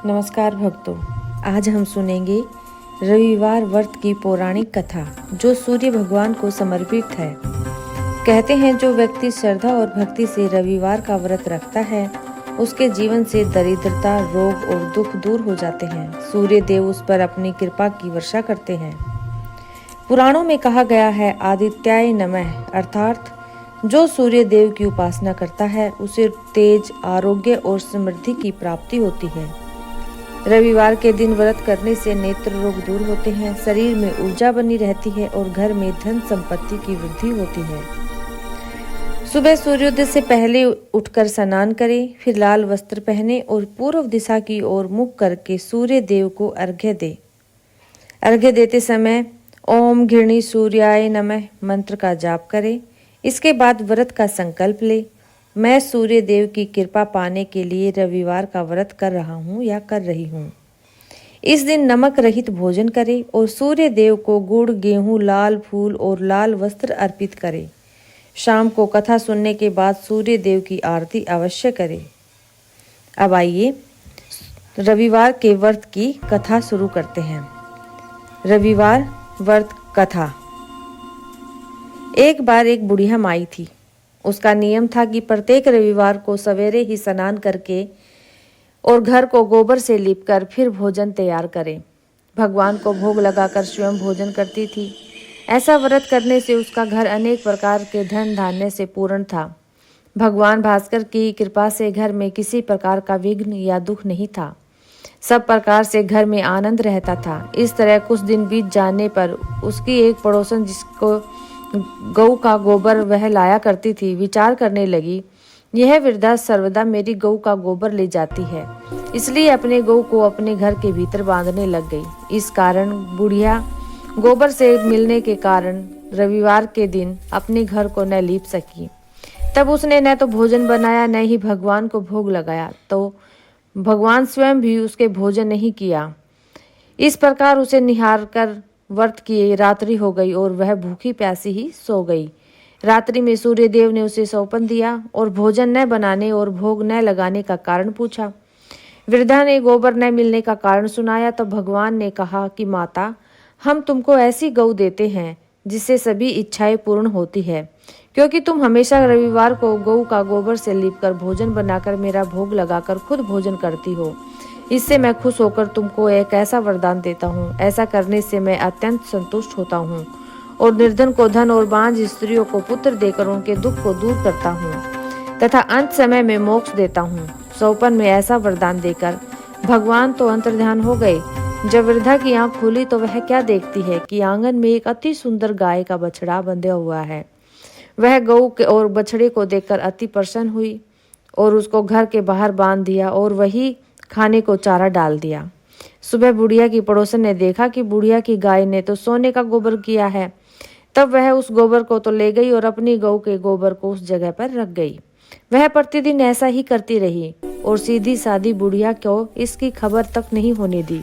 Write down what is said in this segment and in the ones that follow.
नमस्कार भक्तों, आज हम सुनेंगे रविवार व्रत की पौराणिक कथा जो सूर्य भगवान को समर्पित है। कहते हैं जो व्यक्ति श्रद्धा और भक्ति से रविवार का व्रत रखता है उसके जीवन से दरिद्रता, रोग और दुख दूर हो जाते हैं। सूर्य देव उस पर अपनी कृपा की वर्षा करते हैं। पुराणों में कहा गया है, आदित्याय नमः, अर्थात जो सूर्य देव की उपासना करता है उसे तेज, आरोग्य और समृद्धि की प्राप्ति होती है। रविवार के दिन व्रत करने से नेत्र रोग दूर होते हैं, शरीर में ऊर्जा बनी रहती है और घर में धन संपत्ति की वृद्धि होती है। सुबह सूर्योदय से पहले उठकर स्नान करें, फिर लाल वस्त्र पहने और पूर्व दिशा की ओर मुख करके सूर्य देव को अर्घ्य दे। अर्घ्य देते समय ओम घृणी सूर्याय नमः मंत्र का जाप करें। इसके बाद व्रत का संकल्प ले। मैं सूर्य देव की कृपा पाने के लिए रविवार का व्रत कर रहा हूँ या कर रही हूँ। इस दिन नमक रहित भोजन करें और सूर्य देव को गुड़, गेहूँ, लाल फूल और लाल वस्त्र अर्पित करें। शाम को कथा सुनने के बाद सूर्य देव की आरती अवश्य करें। अब आइए रविवार के व्रत की कथा शुरू करते हैं। रविवार व्रत कथा। एक बार एक बुढ़िया माई थी। उसका नियम था कि प्रत्येक रविवार को सवेरे ही स्नान करके और घर को गोबर से लीपकर फिर भोजन तैयार करें। भगवान को भोग लगाकर स्वयं भोजन करती थी। ऐसा व्रत करने से उसका घर अनेक प्रकार के धन धान्य से पूर्ण था। भगवान भास्कर की कृपा से घर में किसी प्रकार का विघ्न या दुख नहीं था। सब प्रकार से घर में आनंद रहता था। इस तरह कुछ दिन बीत जाने पर उसकी एक पड़ोसन, जिसको गऊ का गोबर वह लाया करती थी, विचार करने लगी, यह वृद्धा सर्वदा मेरी गऊ का गोबर ले जाती है, इसलिए अपने गऊ को अपने घर के भीतर बांधने लग गई। इस कारण बुढ़िया गोबर से मिलने के कारण रविवार के दिन अपने घर को न लीप सकी। तब उसने न तो भोजन बनाया न ही भगवान को भोग लगाया, तो भगवान स्वयं भी उसके भोजन नहीं किया। इस प्रकार उसे निहार कर व्रत की रात्रि हो गई और वह भूखी प्यासी ही सो गई। रात्रि में सूर्य देव ने उसे सौंपन दिया और भोजन न बनाने और भोग न लगाने का कारण पूछा। वृद्धा ने गोबर न मिलने का कारण सुनाया तो भगवान ने कहा कि माता, हम तुमको ऐसी गऊ देते हैं जिससे सभी इच्छाएं पूर्ण होती है, क्योंकि तुम हमेशा रविवार को गऊ का गोबर से लीपकर भोजन बनाकर मेरा भोग लगाकर खुद भोजन करती हो। इससे मैं खुश होकर तुमको एक ऐसा वरदान देता हूँ। ऐसा करने से मैं अत्यंत संतुष्ट होता हूँ और निर्धन को धन और बांझ स्त्रियों को पुत्र देकर उनके दुख को दूर करता हूँ तथा अंत समय में मोक्ष देता हूँ। सौपन में ऐसा वरदान देकर भगवान तो अंतर्ध्यान हो गए। जब वृद्धा की आंख खुली तो वह क्या देखती है कि आंगन में एक अति सुंदर गाय का बछड़ा बंधा हुआ है। वह गऊ और बछड़े को देखकर अति प्रसन्न हुई और उसको घर के बाहर बांध दिया और वही खाने को चारा डाल दिया। सुबह बुढ़िया की पड़ोसन ने देखा कि बुढ़िया की गाय ने तो सोने का गोबर किया है। तब वह उस गोबर को तो ले गई और अपनी गऊ के गोबर को उस जगह पर रख गई। वह प्रतिदिन ऐसा ही करती रही और सीधी सादी बुढ़िया को इसकी खबर तक नहीं होने दी।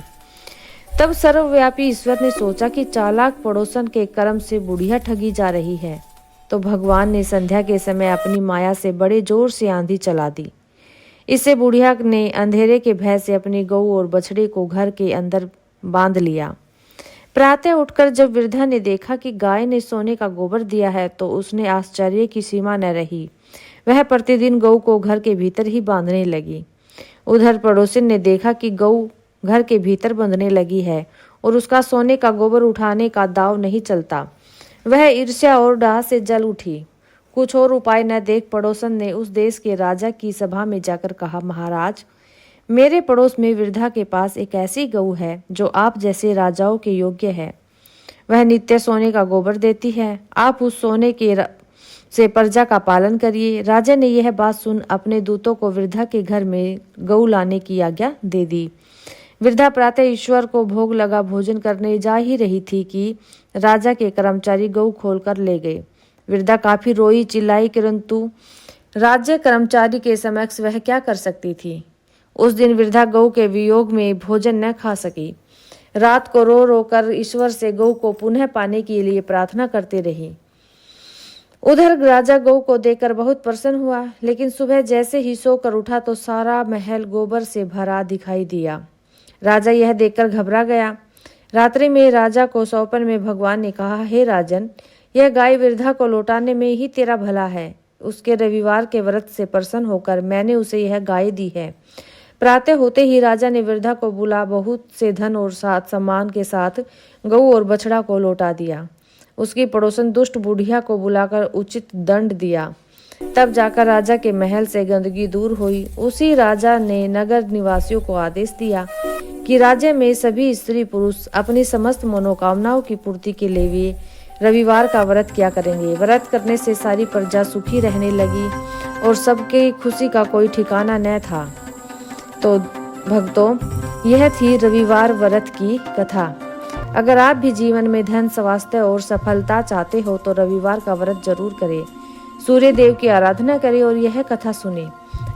तब सर्वव्यापी ईश्वर ने सोचा कि चालाक पड़ोसन के कर्म से बुढ़िया ठगी जा रही है, तो भगवान ने संध्या के समय अपनी माया से बड़े जोर से आंधी चला दी। इससे बुढ़िया ने अंधेरे के भय से अपनी गऊ और बछड़े को घर के अंदर बांध लिया। प्रातः उठकर जब वृद्धा ने देखा कि गाय ने सोने का गोबर दिया है तो उसने आश्चर्य की सीमा न रही। वह प्रतिदिन गऊ को घर के भीतर ही बांधने लगी। उधर पड़ोसिन ने देखा कि गऊ घर के भीतर बंधने लगी है और उसका सोने का गोबर उठाने का दाव नहीं चलता। वह ईर्ष्या और डाह से जल उठी। कुछ और उपाय न देख पड़ोसन ने उस देश के राजा की सभा में जाकर कहा, महाराज, मेरे पड़ोस में वृद्धा के पास एक ऐसी गऊ है जो आप जैसे राजाओं के योग्य है। वह नित्य सोने का गोबर देती है। आप उस सोने के से प्रजा का पालन करिए। राजा ने यह बात सुन अपने दूतों को वृद्धा के घर में गऊ लाने की आज्ञा दे दी। वृद्धा प्रातः ईश्वर को भोग लगा भोजन करने जा ही रही थी कि राजा के कर्मचारी गऊ खोलकर ले गए। वृद्धा काफी रोई, चिल्लाई, परंतु राज्य कर्मचारी के समक्ष वह क्या कर सकती थी। उस दिन वृद्धा गऊ के वियोग में भोजन न खा सकी। रात को रो रो कर ईश्वर से गऊ को पुनः पाने के लिए प्रार्थना करते रही। उधर राजा गऊ को देखकर बहुत प्रसन्न हुआ, लेकिन सुबह जैसे ही सोकर उठा तो सारा महल गोबर से भरा दिखाई दिया। राजा यह देखकर घबरा गया। रात्रि में राजा को स्वप्न में भगवान ने कहा, हे राजन, यह गाय वृद्धा को लौटाने में ही तेरा भला है। उसके रविवार के व्रत से प्रसन्न होकर मैंने उसे यह गाय दी है। प्रातः होते ही राजा ने वृद्धा को बुला बहुत से धन और साथ सम्मान के साथ गऊ और बछड़ा को लौटा दिया। उसकी पड़ोसन दुष्ट बुढ़िया को बुलाकर उचित दंड दिया। तब जाकर राजा के महल से गंदगी दूर हुई। उसी राजा ने नगर निवासियों को आदेश दिया कि राज्य में सभी स्त्री पुरुष अपनी समस्त मनोकामनाओं की पूर्ति के लिए रविवार का व्रत किया करेंगे। व्रत करने से सारी प्रजा सुखी रहने लगी और सबके खुशी का कोई ठिकाना न था। तो भक्तों, यह थी रविवार व्रत की कथा। अगर आप भी जीवन में धन, स्वास्थ्य और सफलता चाहते हो तो रविवार का व्रत जरूर करें, सूर्य देव की आराधना करें और यह कथा सुने।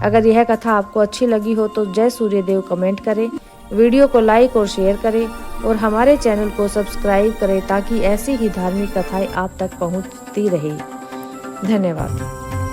अगर यह कथा आपको अच्छी लगी हो तो जय सूर्य देव कमेंट करें, वीडियो को लाइक और शेयर करें और हमारे चैनल को सब्सक्राइब करें ताकि ऐसी ही धार्मिक कथाएं आप तक पहुंचती रहे। धन्यवाद।